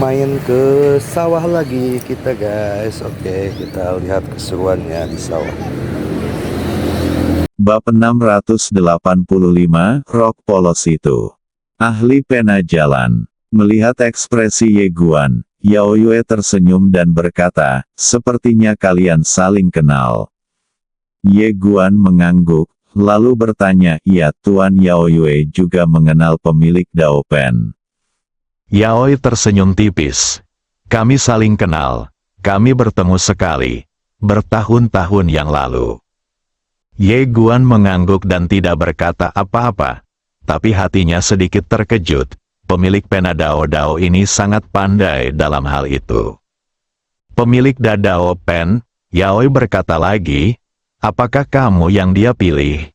main ke sawah lagi kita guys. Oke, kita lihat keseruannya di sawah. Bab 685, Rock Polos itu. Ahli pena jalan. Melihat ekspresi Ye Guan, Yao Yue tersenyum dan berkata, sepertinya kalian saling kenal. Ye Guan mengangguk, lalu bertanya, iya Tuan Yao Yue juga mengenal pemilik Dao Pen. Yaoi tersenyum tipis. Kami saling kenal. Kami bertemu sekali. Bertahun-tahun yang lalu. Ye Guan mengangguk dan tidak berkata apa-apa. Tapi hatinya sedikit terkejut. Pemilik pena Dao ini sangat pandai dalam hal itu. Pemilik Dao Pen, Yaoi berkata lagi, apakah kamu yang dia pilih?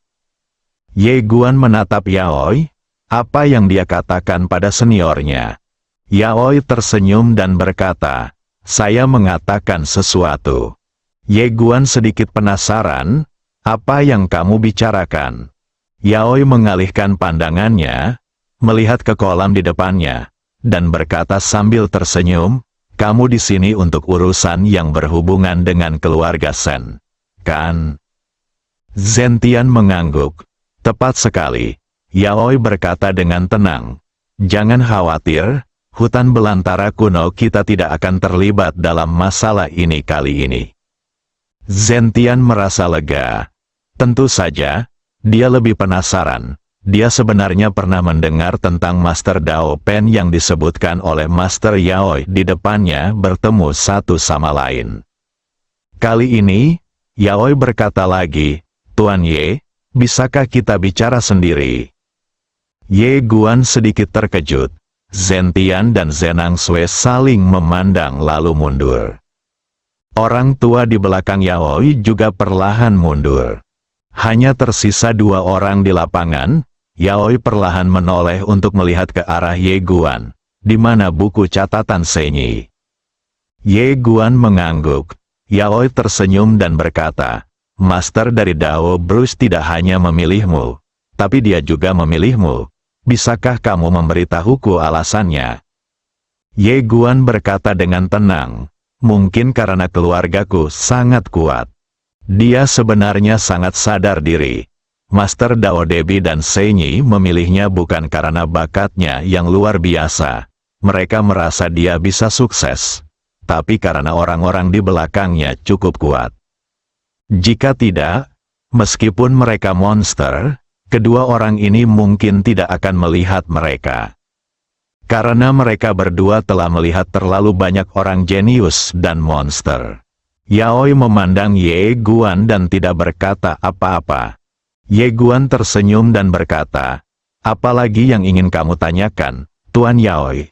Ye Guan menatap Yaoi. Apa yang dia katakan pada seniornya? Yaoi tersenyum dan berkata, saya mengatakan sesuatu. Ye Guan sedikit penasaran, apa yang kamu bicarakan? Yaoi mengalihkan pandangannya, melihat ke kolam di depannya, dan berkata sambil tersenyum, kamu di sini untuk urusan yang berhubungan dengan keluarga Sen, kan? Zentian mengangguk. Tepat sekali. Yaoi berkata dengan tenang, jangan khawatir, hutan belantara kuno kita tidak akan terlibat dalam masalah ini kali ini. Zentian merasa lega. Tentu saja, dia lebih penasaran. Dia sebenarnya pernah mendengar tentang Master Dao Pen yang disebutkan oleh Master Yaoi di depannya bertemu satu sama lain. Kali ini, Yaoi berkata lagi, Tuan Ye, bisakah kita bicara sendiri? Ye Guan sedikit terkejut. Zentian dan Zenang Sui saling memandang lalu mundur. Orang tua di belakang Yaoi juga perlahan mundur. Hanya tersisa dua orang di lapangan. Yaoi perlahan menoleh untuk melihat ke arah Ye Guan, di mana buku catatan Senyi. Ye Guan mengangguk. Yaoi tersenyum dan berkata, Master dari Dao Bruce tidak hanya memilihmu, tapi dia juga memilihmu. Bisakah kamu memberitahuku alasannya? Ye Guan berkata dengan tenang, mungkin karena keluargaku sangat kuat. Dia sebenarnya sangat sadar diri. Master Dao Debi dan Senyi memilihnya bukan karena bakatnya yang luar biasa. Mereka merasa dia bisa sukses. Tapi karena orang-orang di belakangnya cukup kuat. Jika tidak, meskipun mereka monster, kedua orang ini mungkin tidak akan melihat mereka. Karena mereka berdua telah melihat terlalu banyak orang jenius dan monster. Yaoi memandang Ye Guan dan tidak berkata apa-apa. Ye Guan tersenyum dan berkata, apalagi yang ingin kamu tanyakan, Tuan Yaoi?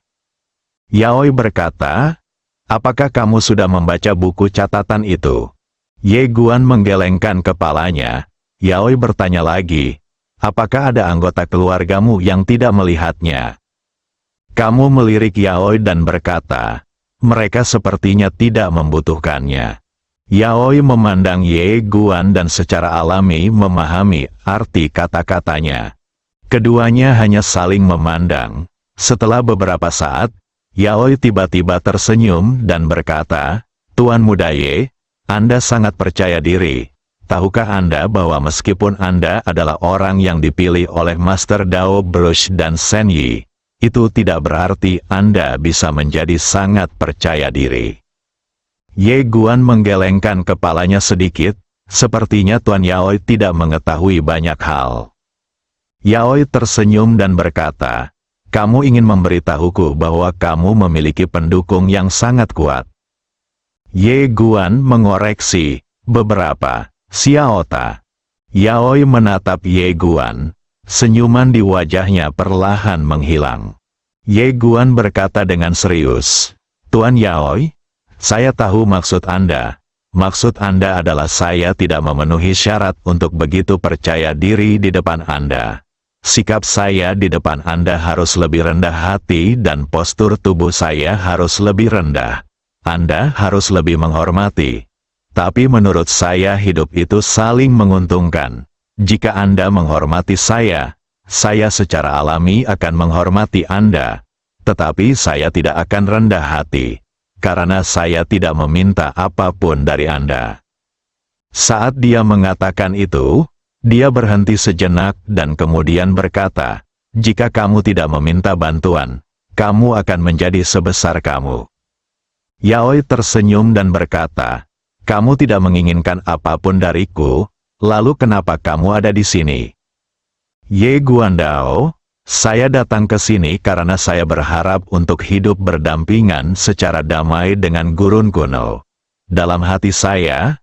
Yaoi berkata, apakah kamu sudah membaca buku catatan itu? Ye Guan menggelengkan kepalanya. Yaoi bertanya lagi, apakah ada anggota keluargamu yang tidak melihatnya? Kamu melirik Yaoi dan berkata, mereka sepertinya tidak membutuhkannya. Yaoi memandang Ye Guan dan secara alami memahami arti kata-katanya. Keduanya hanya saling memandang. Setelah beberapa saat, Yaoi tiba-tiba tersenyum dan berkata, Tuan Muda Ye, Anda sangat percaya diri. Tahukah Anda bahwa meskipun Anda adalah orang yang dipilih oleh Master Dao Bruce dan Sen Yi, itu tidak berarti Anda bisa menjadi sangat percaya diri. Ye Guan menggelengkan kepalanya sedikit, sepertinya Tuan Yaoi tidak mengetahui banyak hal. Yaoi tersenyum dan berkata, kamu ingin memberitahuku bahwa kamu memiliki pendukung yang sangat kuat. Ye Guan mengoreksi, beberapa. Xiaota. Yaoi menatap Ye Guan. Senyuman di wajahnya perlahan menghilang. Ye Guan berkata dengan serius, Tuan Yaoi, saya tahu maksud Anda. Maksud Anda adalah saya tidak memenuhi syarat untuk begitu percaya diri di depan Anda. Sikap saya di depan Anda harus lebih rendah hati dan postur tubuh saya harus lebih rendah. Anda harus lebih menghormati. Tapi menurut saya hidup itu saling menguntungkan. Jika Anda menghormati saya secara alami akan menghormati Anda. tetapi saya tidak akan rendah hati, karena saya tidak meminta apapun dari Anda." Saat dia mengatakan itu, dia berhenti sejenak dan kemudian berkata, "Jika kamu tidak meminta bantuan, kamu akan menjadi sebesar kamu." Yaoi tersenyum dan berkata, "Kamu tidak menginginkan apapun dariku, lalu kenapa kamu ada di sini?" "Ye Guandao, saya datang ke sini karena saya berharap untuk hidup berdampingan secara damai dengan gurun kuno. Dalam hati saya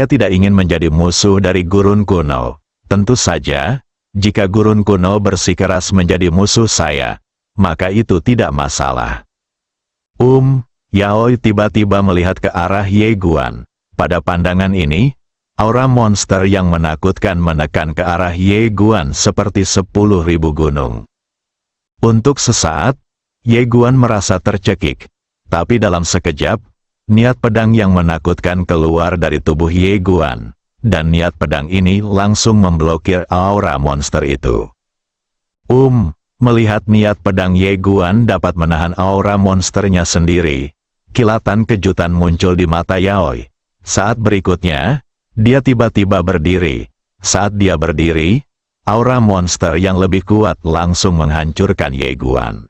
tidak ingin menjadi musuh dari gurun kuno. Tentu saja, jika gurun kuno bersikeras menjadi musuh saya, maka itu tidak masalah." Yaoi tiba-tiba melihat ke arah Ye Guan. Pada pandangan ini, aura monster yang menakutkan menekan ke arah Ye Guan seperti 10.000 gunung. Untuk sesaat, Ye Guan merasa tercekik, tapi dalam sekejap, niat pedang yang menakutkan keluar dari tubuh Ye Guan, dan niat pedang ini langsung memblokir aura monster itu. Melihat niat pedang Ye Guan dapat menahan aura monsternya sendiri, kilatan kejutan muncul di mata Yaoi. Saat berikutnya, dia tiba-tiba berdiri. Saat dia berdiri, aura monster yang lebih kuat langsung menghancurkan Ye Guan.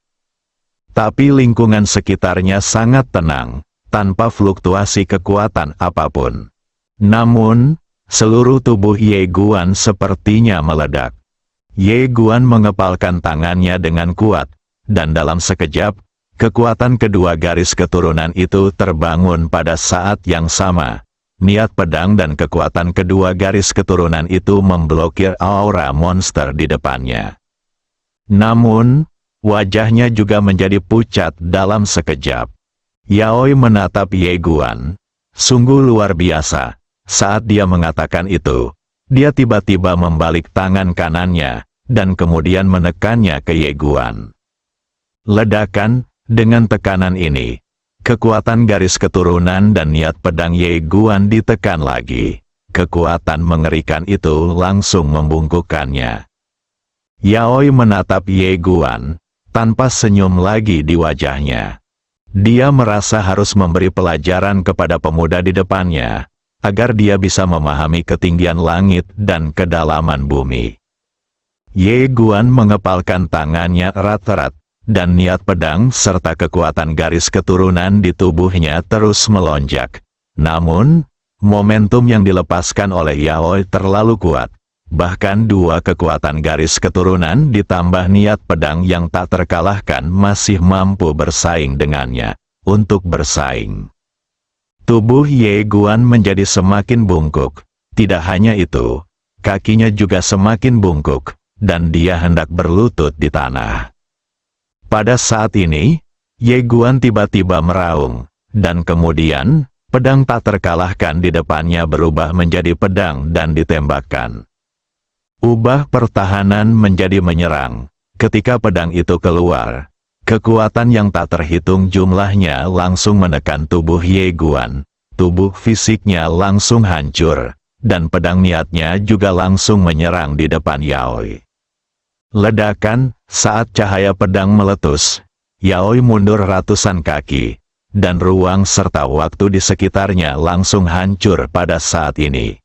Tapi lingkungan sekitarnya sangat tenang, tanpa fluktuasi kekuatan apapun. Namun, seluruh tubuh Ye Guan sepertinya meledak. Ye Guan mengepalkan tangannya dengan kuat, dan dalam sekejap, kekuatan kedua garis keturunan itu terbangun pada saat yang sama. Niat pedang dan kekuatan kedua garis keturunan itu memblokir aura monster di depannya. Namun, wajahnya juga menjadi pucat dalam sekejap. Yaoi menatap Ye Guan. Sungguh luar biasa. Saat dia mengatakan itu, dia tiba-tiba membalik tangan kanannya, dan kemudian menekannya ke Ye Guan. Ledakan. Dengan tekanan ini, kekuatan garis keturunan dan niat pedang Ye Guan ditekan lagi. Kekuatan mengerikan itu langsung membungkukkannya. Yaoi menatap Ye Guan, tanpa senyum lagi di wajahnya. Dia merasa harus memberi pelajaran kepada pemuda di depannya, agar dia bisa memahami ketinggian langit dan kedalaman bumi. Ye Guan mengepalkan tangannya erat-erat, dan niat pedang serta kekuatan garis keturunan di tubuhnya terus melonjak. Namun, momentum yang dilepaskan oleh Yaoi terlalu kuat. Bahkan dua kekuatan garis keturunan ditambah niat pedang yang tak terkalahkan masih mampu bersaing dengannya. Untuk bersaing, tubuh Ye Guan menjadi semakin bungkuk. Tidak hanya itu, kakinya juga semakin bungkuk, dan dia hendak berlutut di tanah. Pada saat ini, Ye Guan tiba-tiba meraung, dan kemudian, pedang tak terkalahkan di depannya berubah menjadi pedang dan ditembakkan. Ubah pertahanan menjadi menyerang. Ketika pedang itu keluar, kekuatan yang tak terhitung jumlahnya langsung menekan tubuh Ye Guan. Tubuh fisiknya langsung hancur, dan pedang niatnya juga langsung menyerang di depan Yaoi. Ledakan. Saat cahaya pedang meletus, Yaoi mundur ratusan kaki, dan ruang serta waktu di sekitarnya langsung hancur pada saat ini.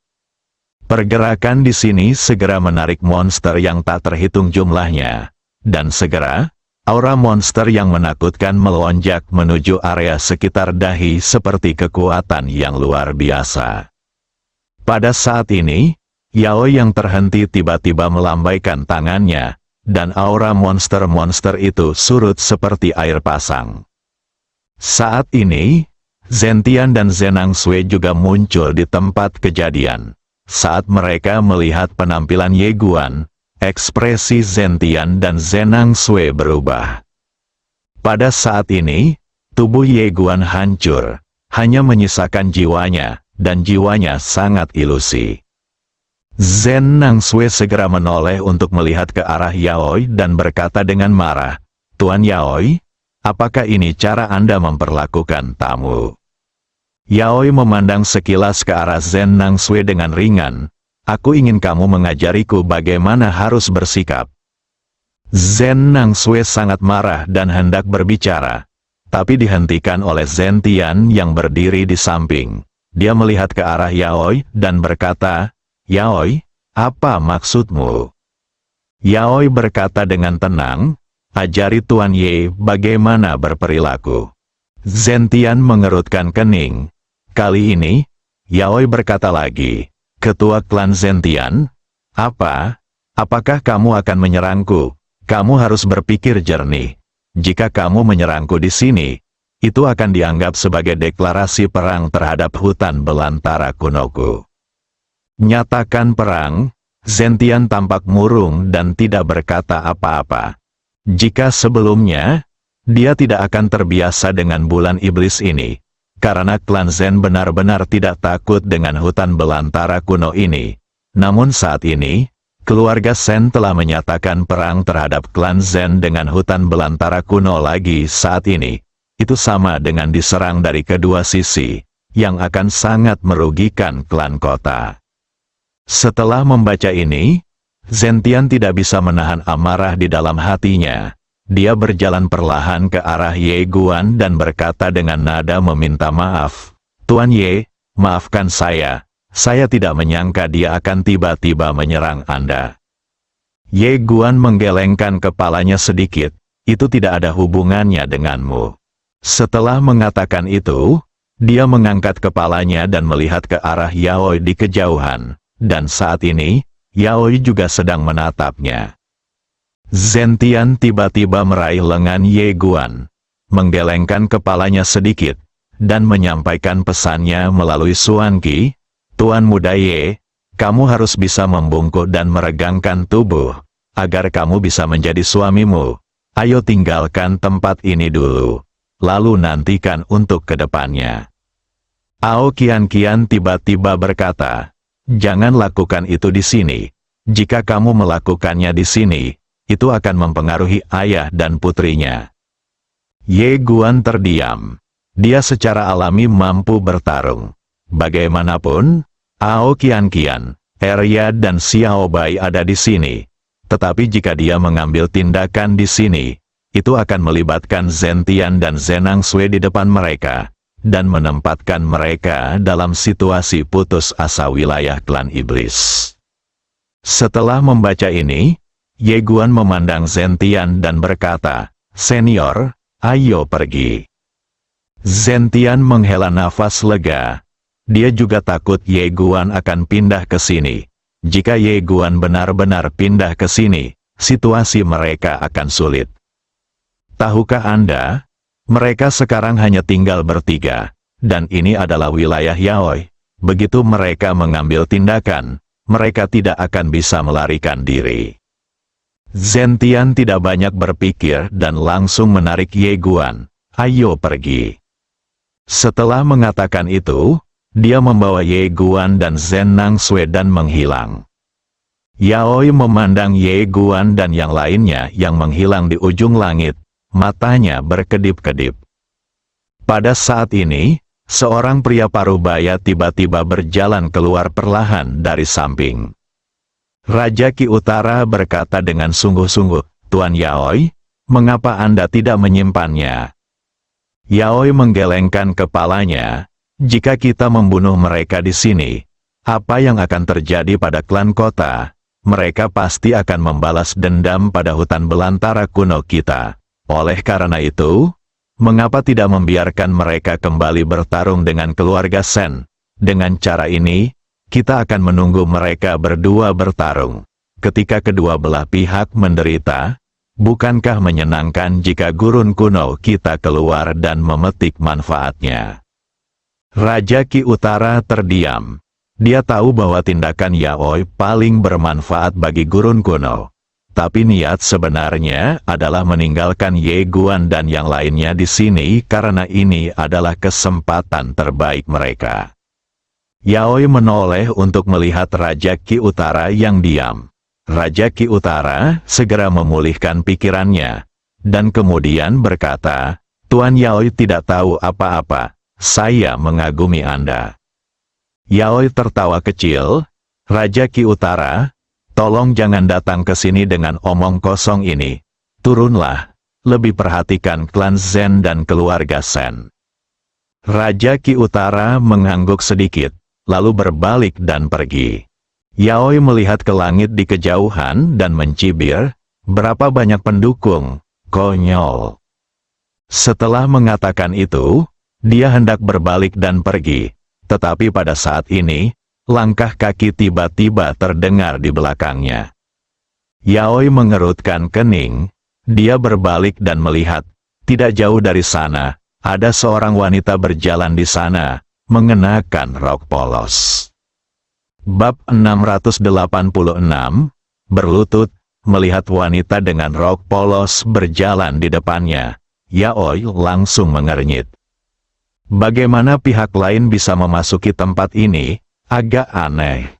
Pergerakan di sini segera menarik monster yang tak terhitung jumlahnya, dan segera, aura monster yang menakutkan melonjak menuju area sekitar dahi seperti kekuatan yang luar biasa. Pada saat ini, Yaoi yang terhenti tiba-tiba melambaikan tangannya, dan aura monster-monster itu surut seperti air pasang. Saat ini, Zentian dan Zenang Sui juga muncul di tempat kejadian. Saat mereka melihat penampilan Ye Guan, ekspresi Zentian dan Zenang Sui berubah. Pada saat ini, tubuh Ye Guan hancur, hanya menyisakan jiwanya, dan jiwanya sangat ilusi. Zenang Sui segera menoleh untuk melihat ke arah Yaoi dan berkata dengan marah, "Tuan Yaoi, apakah ini cara Anda memperlakukan tamu?" Yaoi memandang sekilas ke arah Zenang Sui dengan ringan, "Aku ingin kamu mengajariku bagaimana harus bersikap." Zen Nangsue sangat marah dan hendak berbicara, tapi dihentikan oleh Zentian yang berdiri di samping. Dia melihat ke arah Yaoi dan berkata, "Yaoi, apa maksudmu?" Yaoi berkata dengan tenang, "Ajari Tuan Ye bagaimana berperilaku." Zentian mengerutkan kening. Kali ini, Yaoi berkata lagi, "Ketua klan Zentian, apakah kamu akan menyerangku? Kamu harus berpikir jernih. Jika kamu menyerangku di sini, itu akan dianggap sebagai deklarasi perang terhadap hutan belantara kunoku." Nyatakan perang, Zentian tampak murung dan tidak berkata apa-apa. Jika sebelumnya, dia tidak akan terbiasa dengan bulan iblis ini, karena klan Zen benar-benar tidak takut dengan hutan belantara kuno ini. Namun saat ini, keluarga Sen telah menyatakan perang terhadap klan Zen dengan hutan belantara kuno lagi saat ini. Itu sama dengan diserang dari kedua sisi, yang akan sangat merugikan klan kota. Setelah membaca ini, Zentian tidak bisa menahan amarah di dalam hatinya. Dia berjalan perlahan ke arah Ye Guan dan berkata dengan nada meminta maaf, "Tuan Ye, maafkan saya tidak menyangka dia akan tiba-tiba menyerang Anda." Ye Guan menggelengkan kepalanya sedikit, "Itu tidak ada hubungannya denganmu." Setelah mengatakan itu, dia mengangkat kepalanya dan melihat ke arah Yaoi di kejauhan, dan saat ini, Yaoi juga sedang menatapnya. Zentian tiba-tiba meraih lengan Ye Guan, menggelengkan kepalanya sedikit, dan menyampaikan pesannya melalui Suanqi, "Tuan muda Ye, kamu harus bisa membungkuk dan meregangkan tubuh, agar kamu bisa menjadi suamimu. Ayo tinggalkan tempat ini dulu, lalu nantikan untuk kedepannya." Ao Qian tiba-tiba berkata, "Jangan lakukan itu di sini. Jika kamu melakukannya di sini, itu akan mempengaruhi ayah dan putrinya." Ye Guan terdiam. Dia secara alami mampu bertarung. Bagaimanapun, Ao Qian, Arya dan Xiao Bai ada di sini. Tetapi jika dia mengambil tindakan di sini, itu akan melibatkan Zentian dan Zen Nangsue di depan mereka, dan menempatkan mereka dalam situasi putus asa wilayah klan iblis. Setelah membaca ini, Ye Guan memandang Zentian dan berkata, "Senior, ayo pergi." Zentian menghela nafas lega. Dia juga takut Ye Guan akan pindah ke sini. Jika Ye Guan benar-benar pindah ke sini, situasi mereka akan sulit. "Tahukah Anda, mereka sekarang hanya tinggal bertiga, dan ini adalah wilayah Yaoi. Begitu mereka mengambil tindakan, mereka tidak akan bisa melarikan diri." Zentian tidak banyak berpikir dan langsung menarik Ye Guan, "Ayo pergi." Setelah mengatakan itu, dia membawa Ye Guan dan Zen Nangsue dan menghilang. Yaoi memandang Ye Guan dan yang lainnya yang menghilang di ujung langit, matanya berkedip-kedip. Pada saat ini, seorang pria parubaya tiba-tiba berjalan keluar perlahan dari samping. Raja Qi Utara berkata dengan sungguh-sungguh, "Tuan Yaoi, mengapa Anda tidak menyimpannya?" Yaoi menggelengkan kepalanya, "Jika kita membunuh mereka di sini, apa yang akan terjadi pada klan kota? Mereka pasti akan membalas dendam pada hutan belantara kuno kita. Oleh karena itu, mengapa tidak membiarkan mereka kembali bertarung dengan keluarga Sen? Dengan cara ini, kita akan menunggu mereka berdua bertarung. Ketika kedua belah pihak menderita, bukankah menyenangkan jika gurun kuno kita keluar dan memetik manfaatnya?" Raja Qi Utara terdiam. Dia tahu bahwa tindakan Yaoi paling bermanfaat bagi gurun kuno. Tapi niat sebenarnya adalah meninggalkan Ye Guan dan yang lainnya di sini karena ini adalah kesempatan terbaik mereka. Yaoi menoleh untuk melihat Raja Qi Utara yang diam. Raja Qi Utara segera memulihkan pikirannya, dan kemudian berkata, "Tuan Yaoi tidak tahu apa-apa, saya mengagumi Anda." Yaoi tertawa kecil, "Raja Qi Utara, tolong jangan datang ke sini dengan omong kosong ini, turunlah, lebih perhatikan klan Zen dan keluarga Sen. Raja Qi Utara mengangguk sedikit, lalu berbalik dan pergi. Yaoi melihat ke langit di kejauhan dan mencibir, berapa banyak pendukung, konyol. Setelah mengatakan itu, dia hendak berbalik dan pergi, tetapi pada saat ini, langkah kaki tiba-tiba terdengar di belakangnya. Yaoi mengerutkan kening, dia berbalik dan melihat, tidak jauh dari sana, ada seorang wanita berjalan di sana, mengenakan rok polos. Bab 686, berlutut, melihat wanita dengan rok polos berjalan di depannya, Yaoi langsung mengernyit. Bagaimana pihak lain bisa memasuki tempat ini, agak aneh.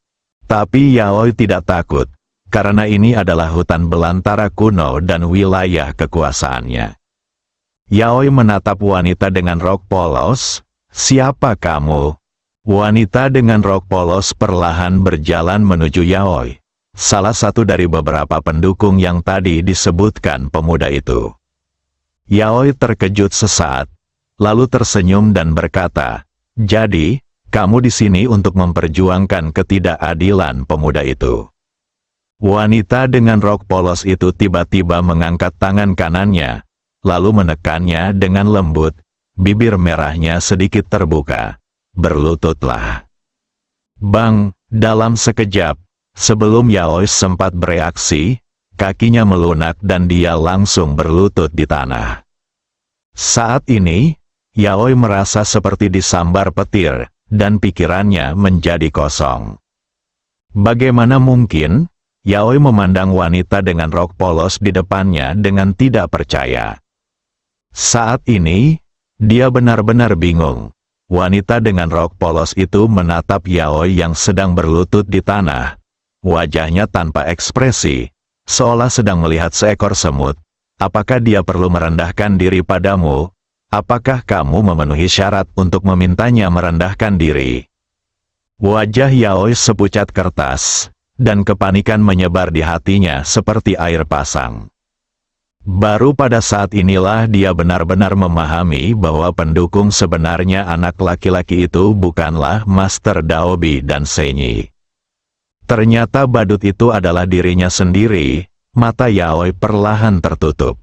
Tapi Yaoi tidak takut, karena ini adalah hutan belantara kuno dan wilayah kekuasaannya. Yaoi menatap wanita dengan rok polos, "Siapa kamu?" Wanita dengan rok polos perlahan berjalan menuju Yaoi, salah satu dari beberapa pendukung yang tadi disebutkan pemuda itu. Yaoi terkejut sesaat, lalu tersenyum dan berkata, "Jadi, kamu di sini untuk memperjuangkan ketidakadilan pemuda itu." Wanita dengan rok polos itu tiba-tiba mengangkat tangan kanannya, lalu menekannya dengan lembut, bibir merahnya sedikit terbuka. "Berlututlah." Bang, dalam sekejap, sebelum Yaoi sempat bereaksi, kakinya melunak dan dia langsung berlutut di tanah. Saat ini, Yaoi merasa seperti disambar petir, dan pikirannya menjadi kosong. Bagaimana mungkin, Yaoi memandang wanita dengan rok polos di depannya dengan tidak percaya. Saat ini, dia benar-benar bingung. Wanita dengan rok polos itu menatap Yaoi yang sedang berlutut di tanah. Wajahnya tanpa ekspresi, seolah sedang melihat seekor semut. "Apakah dia perlu merendahkan diri padamu? Apakah kamu memenuhi syarat untuk memintanya merendahkan diri?" Wajah Yaoi sepucat kertas, dan kepanikan menyebar di hatinya seperti air pasang. Baru pada saat inilah dia benar-benar memahami bahwa pendukung sebenarnya anak laki-laki itu bukanlah Master Daobi dan Senyi. Ternyata badut itu adalah dirinya sendiri. Mata Yaoi perlahan tertutup.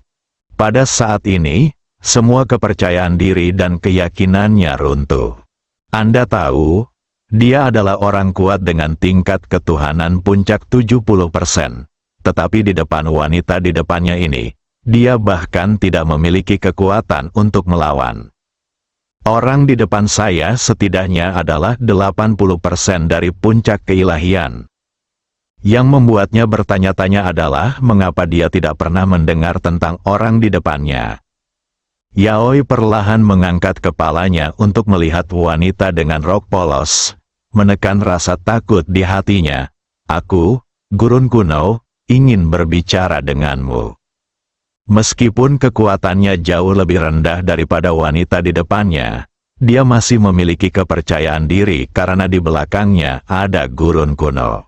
Pada saat ini, semua kepercayaan diri dan keyakinannya runtuh. Anda tahu, dia adalah orang kuat dengan tingkat ketuhanan puncak 70%. Tetapi di depan wanita di depannya ini, dia bahkan tidak memiliki kekuatan untuk melawan. Orang di depan saya setidaknya adalah 80% dari puncak keilahian. Yang membuatnya bertanya-tanya adalah mengapa dia tidak pernah mendengar tentang orang di depannya. Yaoi perlahan mengangkat kepalanya untuk melihat wanita dengan rok polos, menekan rasa takut di hatinya. "Aku, gurun kuno, ingin berbicara denganmu." Meskipun kekuatannya jauh lebih rendah daripada wanita di depannya, dia masih memiliki kepercayaan diri karena di belakangnya ada gurun kuno.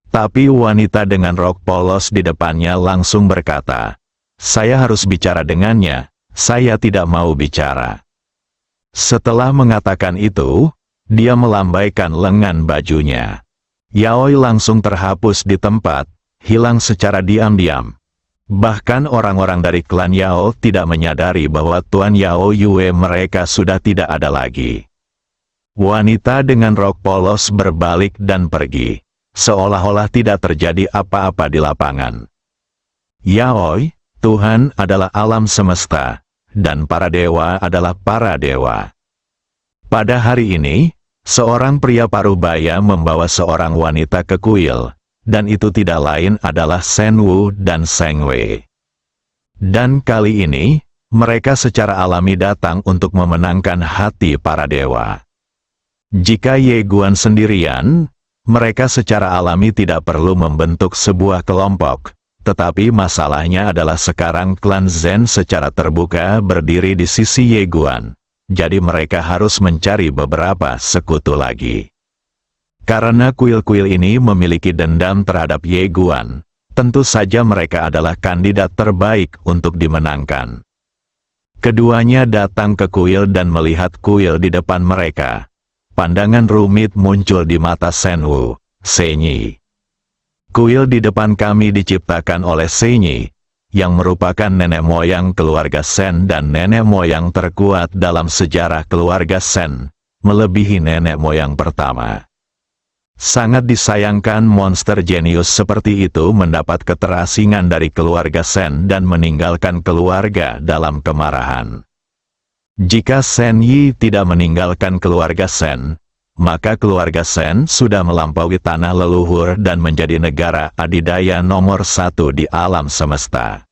Tapi wanita dengan rok polos di depannya langsung berkata, "Saya harus bicara dengannya, saya tidak mau bicara." Setelah mengatakan itu, dia melambaikan lengan bajunya. Yaoi langsung terhapus di tempat, hilang secara diam-diam. Bahkan orang-orang dari klan Yao tidak menyadari bahwa Tuan Yao Yue mereka sudah tidak ada lagi. Wanita dengan rok polos berbalik dan pergi, seolah-olah tidak terjadi apa-apa di lapangan. Yaoi, Tuhan adalah alam semesta, dan para dewa adalah para dewa. Pada hari ini, seorang pria parubaya membawa seorang wanita ke kuil, dan itu tidak lain adalah Shen Wu dan Sheng Wei. Dan kali ini, mereka secara alami datang untuk memenangkan hati para dewa. Jika Ye Guan sendirian, mereka secara alami tidak perlu membentuk sebuah kelompok, tetapi masalahnya adalah sekarang klan Zen secara terbuka berdiri di sisi Ye Guan, jadi mereka harus mencari beberapa sekutu lagi. Karena kuil-kuil ini memiliki dendam terhadap Ye Guan, tentu saja mereka adalah kandidat terbaik untuk dimenangkan. Keduanya datang ke kuil dan melihat kuil di depan mereka. Pandangan rumit muncul di mata Senwu, Senyi. Kuil di depan kami diciptakan oleh Senyi, yang merupakan nenek moyang keluarga Sen dan nenek moyang terkuat dalam sejarah keluarga Sen, melebihi nenek moyang pertama. Sangat disayangkan monster jenius seperti itu mendapat keterasingan dari keluarga Sen dan meninggalkan keluarga dalam kemarahan. Jika Sen Yi tidak meninggalkan keluarga Sen, maka keluarga Sen sudah melampaui tanah leluhur dan menjadi negara adidaya nomor 1 di alam semesta.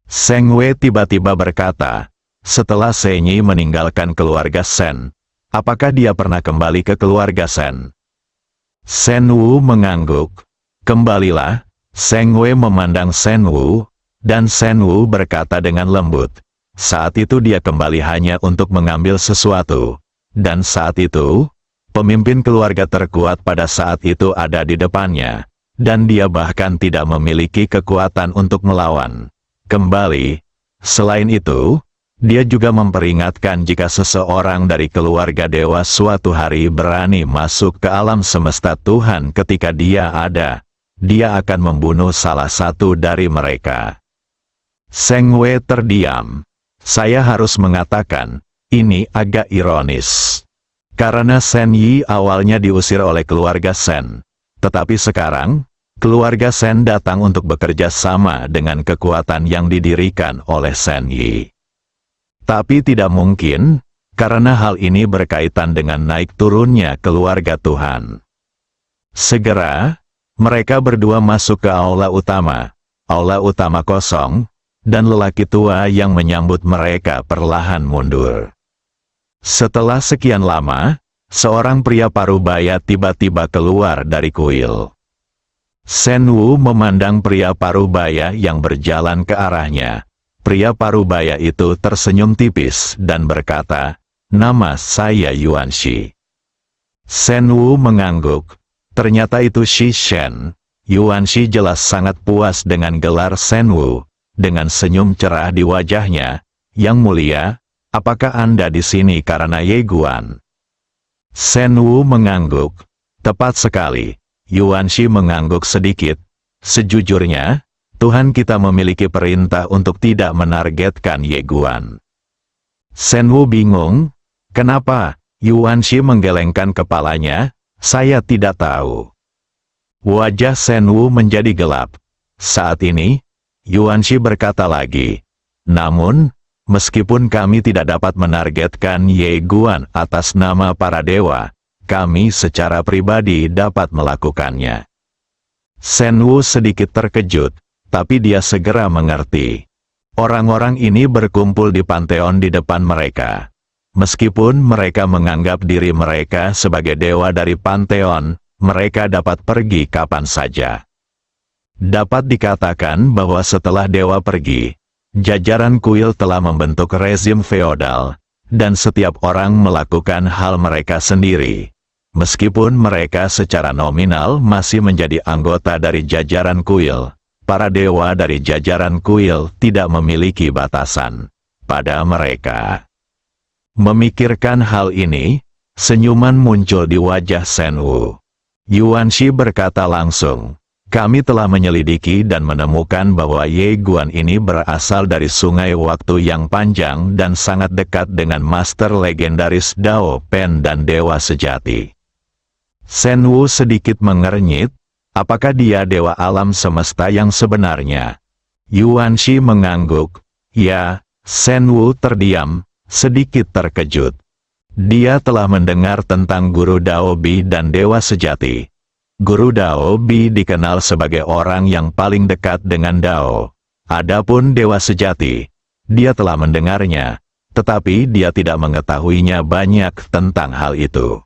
Seng Wei tiba-tiba berkata, setelah Sen Yi meninggalkan keluarga Sen, apakah dia pernah kembali ke keluarga Sen? Sen Wu mengangguk. Kembalilah. Seng Wei memandang Sen Wu, dan Sen Wu berkata dengan lembut. Saat itu dia kembali hanya untuk mengambil sesuatu, dan saat itu, pemimpin keluarga terkuat pada saat itu ada di depannya, dan dia bahkan tidak memiliki kekuatan untuk melawan. Kembali, selain itu, dia juga memperingatkan jika seseorang dari keluarga dewa suatu hari berani masuk ke alam semesta Tuhan ketika dia ada, dia akan membunuh salah satu dari mereka. Seng Wei terdiam. Saya harus mengatakan, ini agak ironis. Karena Sen Yi awalnya diusir oleh keluarga Sen. Tetapi sekarang, keluarga Sen datang untuk bekerja sama dengan kekuatan yang didirikan oleh Sen Yi. Tapi tidak mungkin, karena hal ini berkaitan dengan naik turunnya keluarga Tuhan. Segera, mereka berdua masuk ke aula utama kosong, dan lelaki tua yang menyambut mereka perlahan mundur. Setelah sekian lama, seorang pria parubaya tiba-tiba keluar dari kuil. Sen Wu memandang pria parubaya yang berjalan ke arahnya. Pria parubaya itu tersenyum tipis dan berkata, "Nama saya Yuan Shi." Sen Wu mengangguk. Ternyata itu Shi Shen. Yuan Shi jelas sangat puas dengan gelar Sen Wu. Dengan senyum cerah di wajahnya, "Yang mulia, apakah Anda di sini karena Ye Guan?" Sen Wu mengangguk. Tepat sekali. Yuan Shi mengangguk sedikit. Sejujurnya, Tuhan kita memiliki perintah untuk tidak menargetkan Ye Guan. Sen Wu bingung. Kenapa? Yuan Shi menggelengkan kepalanya. Saya tidak tahu. Wajah Sen Wu menjadi gelap. Saat ini, Yuan Shi berkata lagi, namun, meskipun kami tidak dapat menargetkan Ye Guan atas nama para dewa, kami secara pribadi dapat melakukannya. Sen Wu sedikit terkejut, tapi dia segera mengerti. Orang-orang ini berkumpul di panteon di depan mereka. Meskipun mereka menganggap diri mereka sebagai dewa dari panteon, mereka dapat pergi kapan saja. Dapat dikatakan bahwa setelah dewa pergi, jajaran kuil telah membentuk rezim feodal, dan setiap orang melakukan hal mereka sendiri. Meskipun mereka secara nominal masih menjadi anggota dari jajaran kuil, para dewa dari jajaran kuil tidak memiliki batasan pada mereka. Memikirkan hal ini, senyuman muncul di wajah Sen Wu. Yuan Shi berkata langsung, "Kami telah menyelidiki dan menemukan bahwa Ye Guan ini berasal dari sungai waktu yang panjang dan sangat dekat dengan master legendaris Dao Pen dan Dewa Sejati." Sen Wu sedikit mengernyit, apakah dia dewa alam semesta yang sebenarnya? Yuan Shi mengangguk. Ya, Sen Wu terdiam, sedikit terkejut. Dia telah mendengar tentang Guru Dao Bi dan Dewa Sejati. Guru Dao Bi dikenal sebagai orang yang paling dekat dengan Dao. Adapun Dewa Sejati, dia telah mendengarnya, tetapi dia tidak mengetahuinya banyak tentang hal itu.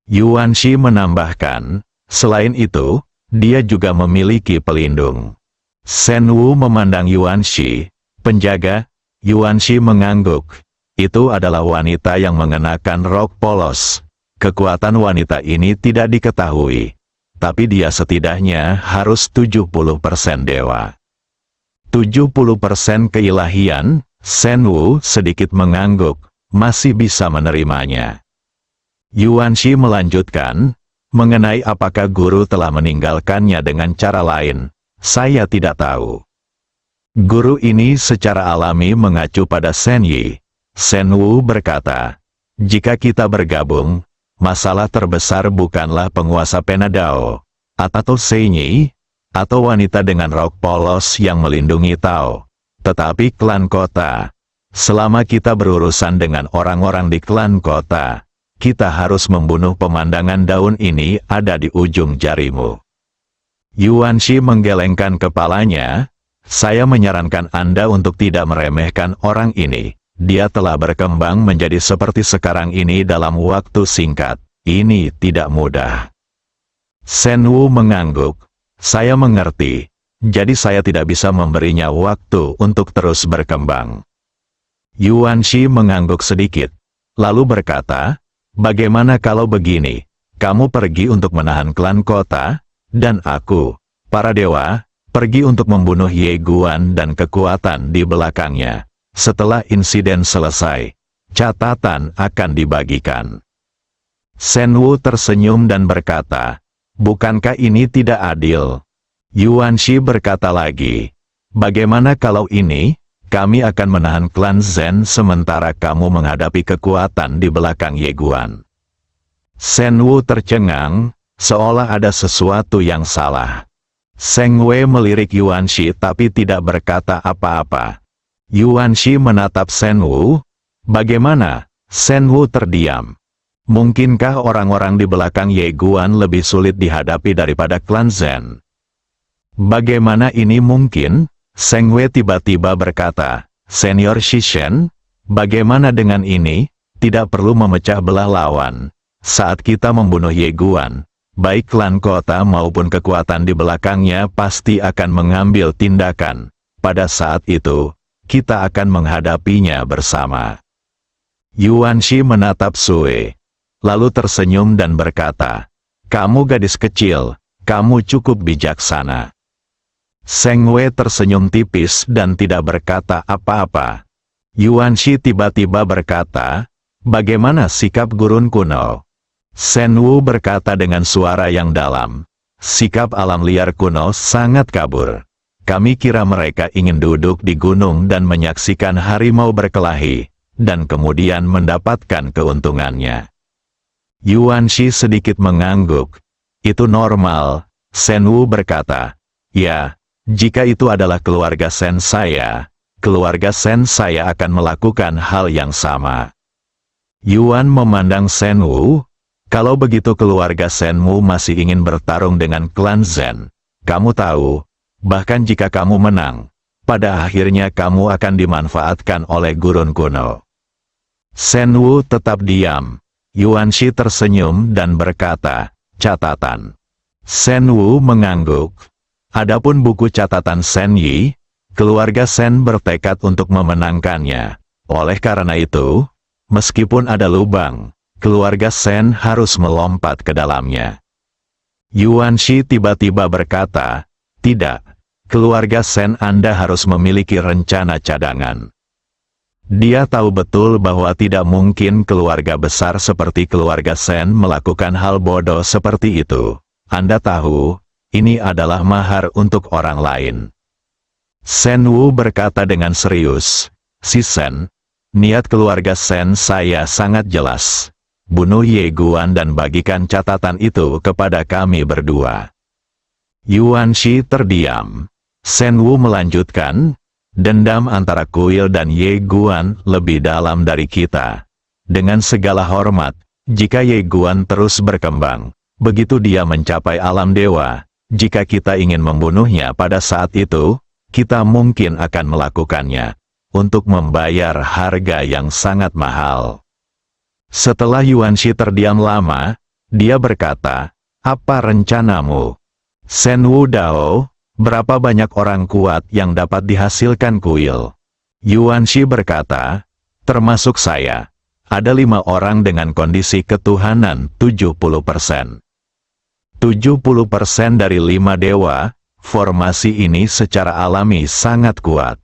Yuan Shi menambahkan, selain itu, dia juga memiliki pelindung. Sen Wu memandang Yuan Shi, penjaga. Yuan Shi mengangguk. Itu adalah wanita yang mengenakan rok polos. Kekuatan wanita ini tidak diketahui. tapi dia setidaknya harus 70% dewa. 70% keilahian, Shen Wu sedikit mengangguk, masih bisa menerimanya. Yuan Shi melanjutkan, mengenai apakah guru telah meninggalkannya dengan cara lain, saya tidak tahu. Guru ini secara alami mengacu pada Shen Yi. Shen Wu berkata, jika kita bergabung, masalah terbesar bukanlah penguasa Penadao, atau Shen Yi, atau wanita dengan rok polos yang melindungi Tao, tetapi klan kota. Selama kita berurusan dengan orang-orang di klan kota, kita harus membunuh pemandangan daun ini ada di ujung jarimu. Yuan Shi menggelengkan kepalanya, saya menyarankan Anda untuk tidak meremehkan orang ini. Dia telah berkembang menjadi seperti sekarang ini dalam waktu singkat. Ini tidak mudah. Shen Wu mengangguk. Saya mengerti. Jadi saya tidak bisa memberinya waktu untuk terus berkembang. Yuan Shi mengangguk sedikit. Lalu berkata, bagaimana kalau begini? Kamu pergi untuk menahan klan kota, dan aku, para dewa, pergi untuk membunuh Ye Guan dan kekuatan di belakangnya. Setelah insiden selesai, catatan akan dibagikan. Shen Wu tersenyum dan berkata, bukankah ini tidak adil? Yuan Shi berkata lagi, bagaimana kalau ini, kami akan menahan klan Zhen sementara kamu menghadapi kekuatan di belakang Ye Guan. Shen Wu tercengang, seolah ada sesuatu yang salah. Seng Wei melirik Yuan Shi tapi tidak berkata apa-apa. Yuan Shi menatap Shen Wu. Bagaimana? Shen Wu terdiam. Mungkinkah orang-orang di belakang Ye Guan lebih sulit dihadapi daripada klan Zhen? Bagaimana ini mungkin? Seng Wei tiba-tiba berkata, Senior Shishen, bagaimana dengan ini? Tidak perlu memecah belah lawan. Saat kita membunuh Ye Guan, baik klan kota maupun kekuatan di belakangnya pasti akan mengambil tindakan. Pada saat itu, kita akan menghadapinya bersama. Yuan Shi menatap Sue, lalu tersenyum dan berkata, kamu gadis kecil, kamu cukup bijaksana. Seng Wei tersenyum tipis dan tidak berkata apa-apa. Yuan Shi tiba-tiba berkata, bagaimana sikap gurun kuno? Shen Wu berkata dengan suara yang dalam, sikap alam liar kuno sangat kabur. Kami kira mereka ingin duduk di gunung dan menyaksikan harimau berkelahi, dan kemudian mendapatkan keuntungannya. Yuan Shi sedikit mengangguk. Itu normal, Shen Wu berkata. Ya, jika itu adalah keluarga Shen saya akan melakukan hal yang sama. Yuan memandang Shen Wu. Kalau begitu keluarga Shen Wu masih ingin bertarung dengan klan Zhen. Kamu tahu, bahkan jika kamu menang, pada akhirnya kamu akan dimanfaatkan oleh gurun kuno. Shen Wu tetap diam. Yuan Shi tersenyum dan berkata, catatan. Shen Wu mengangguk. Adapun buku catatan Shen Yi, keluarga Shen bertekad untuk memenangkannya. Oleh karena itu, meskipun ada lubang, keluarga Shen harus melompat ke dalamnya. Yuan Shi tiba-tiba berkata, tidak, keluarga Shen Anda harus memiliki rencana cadangan. Dia tahu betul bahwa tidak mungkin keluarga besar seperti keluarga Shen melakukan hal bodoh seperti itu. Anda tahu, ini adalah mahar untuk orang lain. Shen Wu berkata dengan serius, si Shen, niat keluarga Shen saya sangat jelas. Bunuh Ye Guan dan bagikan catatan itu kepada kami berdua. Yuan Shi terdiam. Shen Wu melanjutkan, dendam antara Kuil dan Ye Guan lebih dalam dari kita. Dengan segala hormat, jika Ye Guan terus berkembang, begitu dia mencapai alam dewa, jika kita ingin membunuhnya pada saat itu, kita mungkin akan melakukannya, untuk membayar harga yang sangat mahal. Setelah Yuan Shi terdiam lama, dia berkata, apa rencanamu? Shen Wu Dao, berapa banyak orang kuat yang dapat dihasilkan kuil? Yuan Shi berkata, termasuk saya. Ada 5 orang dengan kondisi ketuhanan 70%. 70% dari 5 dewa, formasi ini secara alami sangat kuat.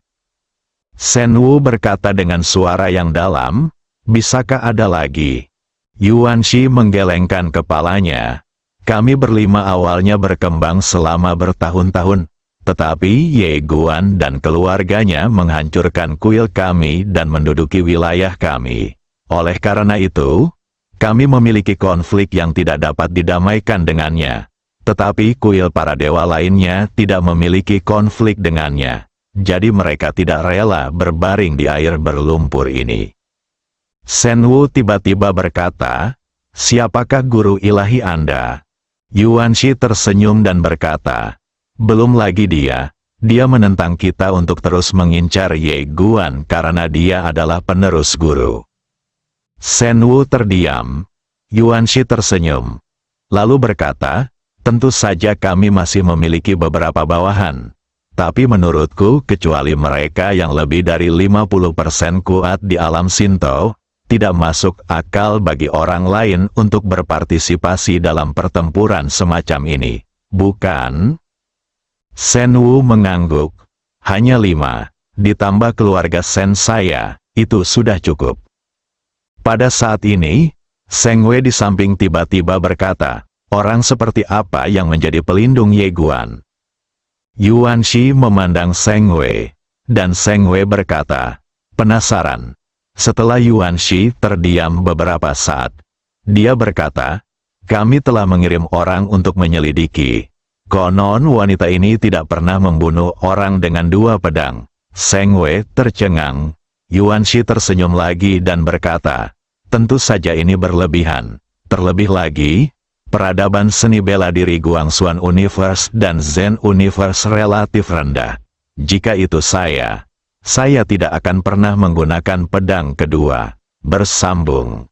Shen Wu berkata dengan suara yang dalam, bisakah ada lagi? Yuan Shi menggelengkan kepalanya. Kami berlima awalnya berkembang selama bertahun-tahun, tetapi Ye Guan dan keluarganya menghancurkan kuil kami dan menduduki wilayah kami. Oleh karena itu, kami memiliki konflik yang tidak dapat didamaikan dengannya. Tetapi kuil para dewa lainnya tidak memiliki konflik dengannya. Jadi mereka tidak rela berbaring di air berlumpur ini. Shen Wu tiba-tiba berkata, siapakah guru ilahi Anda? Yuan Shi tersenyum dan berkata, belum lagi dia menentang kita untuk terus mengincar Ye Guan karena dia adalah penerus guru. Shen Wu terdiam. Yuan Shi tersenyum. Lalu berkata, tentu saja kami masih memiliki beberapa bawahan. Tapi menurutku kecuali mereka yang lebih dari 50% kuat di alam Shinto, tidak masuk akal bagi orang lain untuk berpartisipasi dalam pertempuran semacam ini. Bukan? Shen Wu mengangguk. Hanya 5, ditambah keluarga Shen saya, itu sudah cukup. Pada saat ini, Shen Wei di samping tiba-tiba berkata, orang seperti apa yang menjadi pelindung Ye Guan? Yuan Shi memandang Shen Wei, dan Shen Wei berkata, penasaran. Setelah Yuan Shi terdiam beberapa saat, dia berkata, kami telah mengirim orang untuk menyelidiki. Konon wanita ini tidak pernah membunuh orang dengan 2 pedang. Shen Wei tercengang. Yuan Shi tersenyum lagi dan berkata, tentu saja ini berlebihan. Terlebih lagi, peradaban seni bela diri Guangxuan Universe dan Zen Universe relatif rendah. Jika itu saya tidak akan pernah menggunakan pedang kedua. Bersambung.